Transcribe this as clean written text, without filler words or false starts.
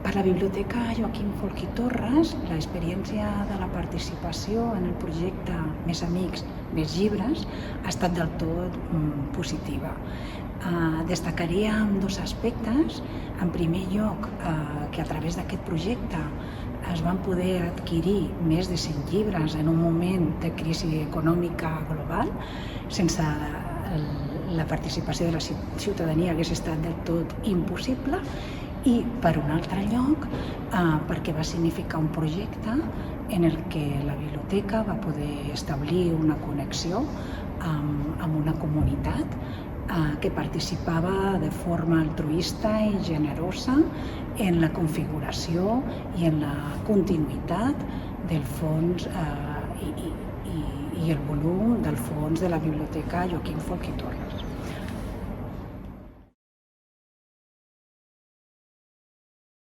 Per la Biblioteca Joaquim Folch i Torres, l'experiència de la participació en el projecte Més Amics, Més Llibres ha estat del tot positiva. Destacaríem dos aspectes. En primer lloc, que a través d'aquest projecte es van poder adquirir més de 100 llibres en un moment de crisi econòmica global. Sense la participació de la ciutadania hagués estat del tot impossible. I, per un altre lloc, perquè va significar un projecte en el que la biblioteca va poder establir una connexió amb una comunitat que participava de forma altruista i generosa en la configuració i en la continuïtat del fons i el volum del fons de la Biblioteca Joaquim Folch i Torres.